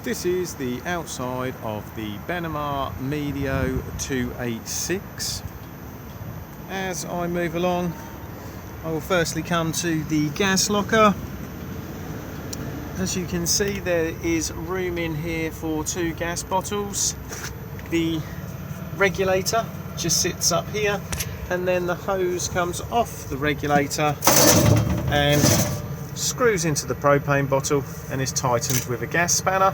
This is the outside of the Benimar Mileo 286. As I move along, I will firstly come to the gas locker. As you can see, there is room in here for 2 gas bottles. The regulator just sits up here, and then the hose comes off the regulator and screws into the propane bottle and is tightened with a gas spanner.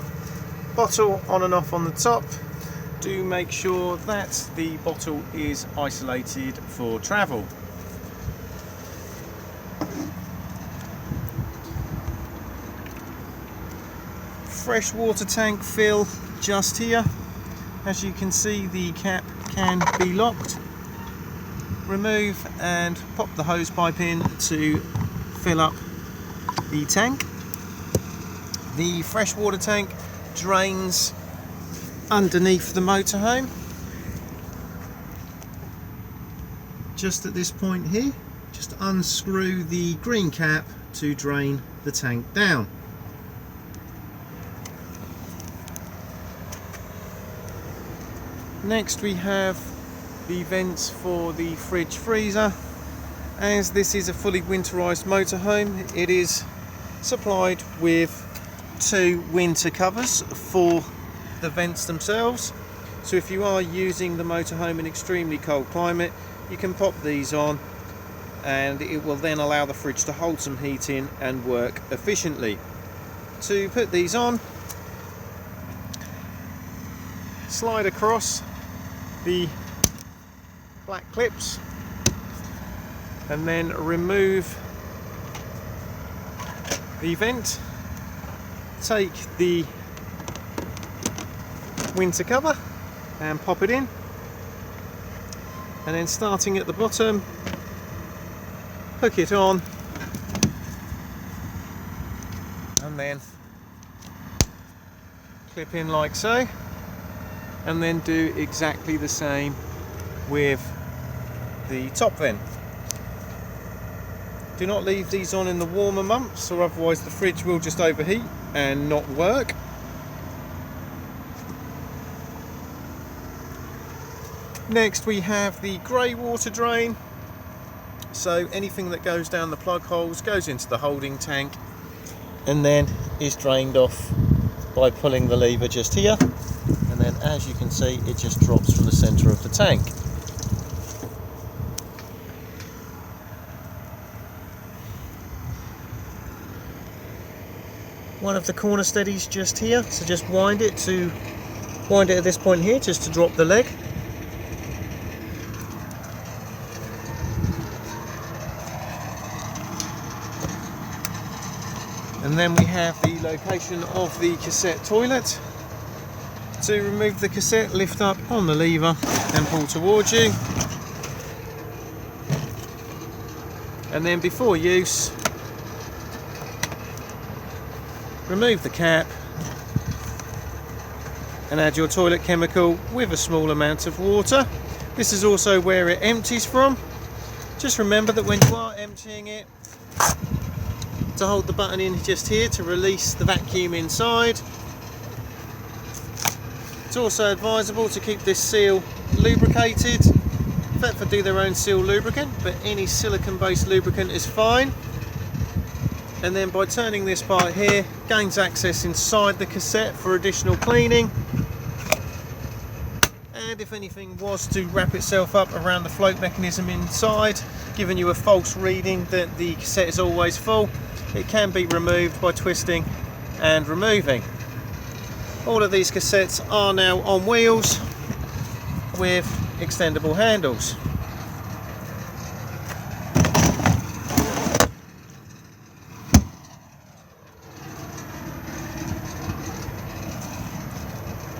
Bottle on and off on the top. Do make sure that the bottle is isolated for travel. Fresh water tank fill just here. As you can see, the cap can be locked. Remove and pop the hose pipe in to fill up the tank. The freshwater tank drains underneath the motorhome. Just at this point here, just unscrew the green cap to drain the tank down. Next we have the vents for the fridge freezer. As this is a fully winterized motorhome, it is supplied with 2 winter covers for the vents themselves. So if you are using the motorhome in extremely cold climate, you can pop these on and it will then allow the fridge to hold some heat in and work efficiently. To put these on, slide across the black clips and then remove the vent. Take the winter cover and pop it in, and then starting at the bottom, hook it on and then clip in like so, and then do exactly the same with the top vent. Do not leave these on in the warmer months, or otherwise the fridge will just overheat and not work. Next we have the grey water drain. So anything that goes down the plug holes goes into the holding tank and then is drained off by pulling the lever just here, and then as you can see it just drops from the centre of the tank. One of the corner steadies just here, so just wind it at this point here just to drop the leg. And then we have the location of the cassette toilet. To remove the cassette, lift up on the lever and pull towards you. And then before use, remove the cap and add your toilet chemical with a small amount of water. This is also where it empties from. Just remember that when you are emptying it, to hold the button in just here to release the vacuum inside. It's also advisable to keep this seal lubricated. Thetford do their own seal lubricant, but any silicone based lubricant is fine. And then by turning this part here, gains access inside the cassette for additional cleaning. And if anything was to wrap itself up around the float mechanism inside, giving you a false reading that the cassette is always full, it can be removed by twisting and removing. All of these cassettes are now on wheels with extendable handles.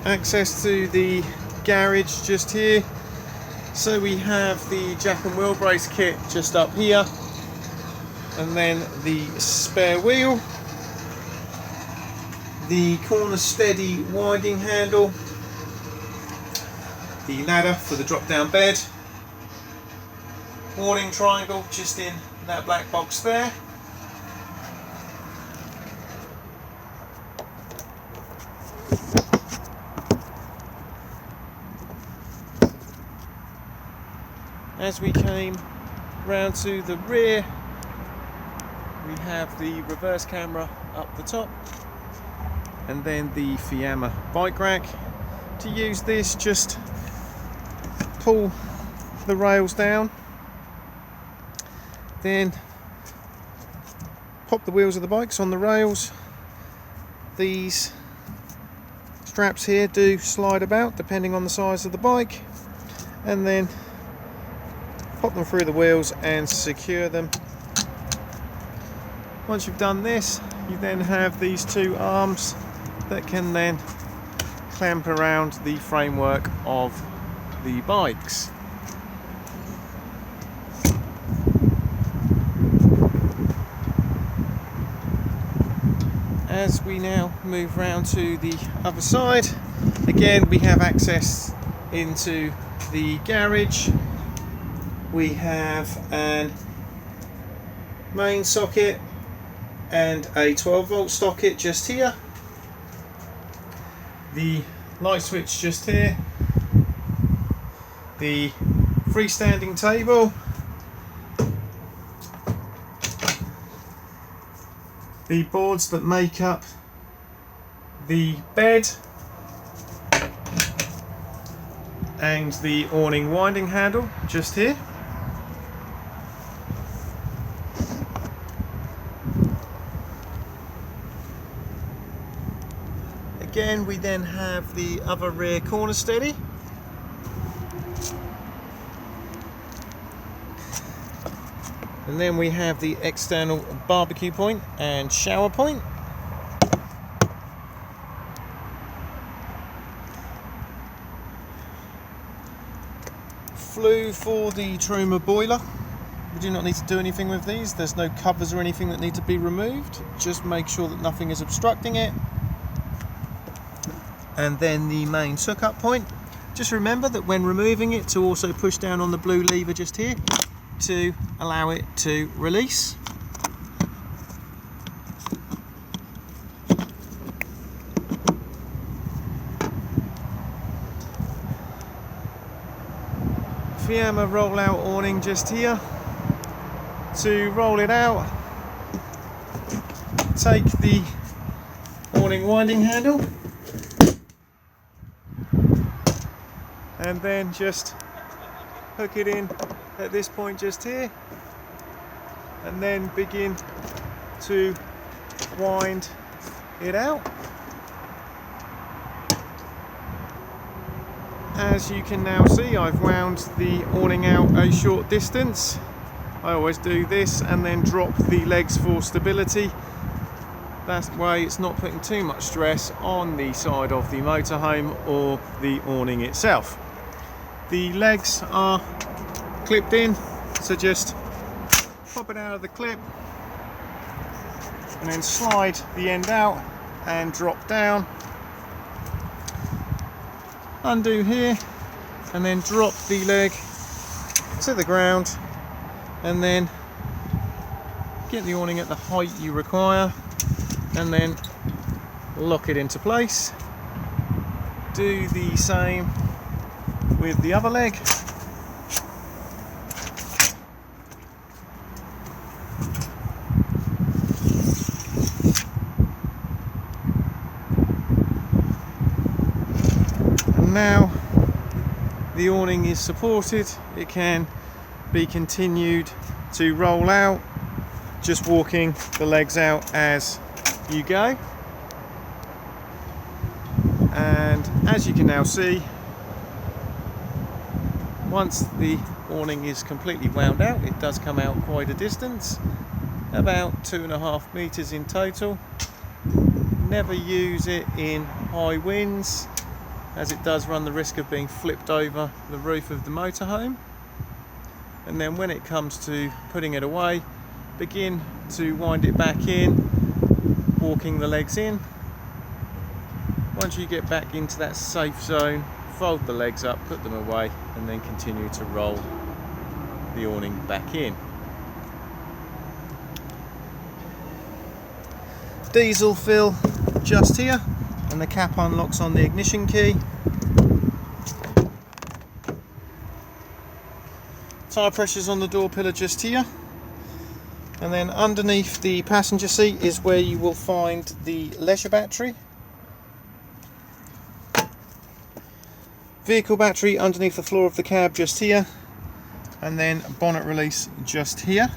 Access to the garage just here. So we have the jack and wheel brace kit just up here, and then the spare wheel, the corner steady winding handle, the ladder for the drop down bed, warning triangle just in that black box there, As we came round to the rear, we have the reverse camera up the top, and then the Fiamma bike rack. To use this, just pull the rails down, then pop the wheels of the bikes on the rails. These straps here do slide about depending on the size of the bike, and then pop them through the wheels and secure them. Once you've done this, you then have these two arms that can then clamp around the framework of the bikes. As we now move round to the other side, again we have access into the garage. We have an main socket and a 12-volt socket just here. The light switch just here. The freestanding table. The boards that make up the bed, and the awning winding handle just here. Again, we then have the other rear corner steady. And then we have the external barbecue point and shower point. Flue for the Truma boiler. We do not need to do anything with these. There's no covers or anything that need to be removed. Just make sure that nothing is obstructing it. And then the main hook-up point. Just remember that when removing it, to also push down on the blue lever just here to allow it to release. Fiamma roll-out awning just here. To roll it out, take the awning winding handle and then just hook it in at this point just here, and then begin to wind it out. As you can now see, I've wound the awning out a short distance. I always do this and then drop the legs for stability. That way it's not putting too much stress on the side of the motorhome or the awning itself. The legs are clipped in, so just pop it out of the clip and then slide the end out and drop down. Undo here and then drop the leg to the ground, and then get the awning at the height you require and then lock it into place. Do the same with the other leg. And now the awning is supported, it can be continued to roll out, just walking the legs out as you go. And as you can now see, once the awning is completely wound out, it does come out quite a distance, about 2.5 meters in total. Never use it in high winds, as it does run the risk of being flipped over the roof of the motorhome. And then when it comes to putting it away, begin to wind it back in, walking the legs in. Once you get back into that safe zone, fold the legs up, put them away, and then continue to roll the awning back in. Diesel fill just here. and the cap unlocks on the ignition key. Tyre pressures on the door pillar just here, and then underneath the passenger seat is where you will find the leisure battery. Vehicle battery underneath the floor of the cab just here, and then bonnet release just here.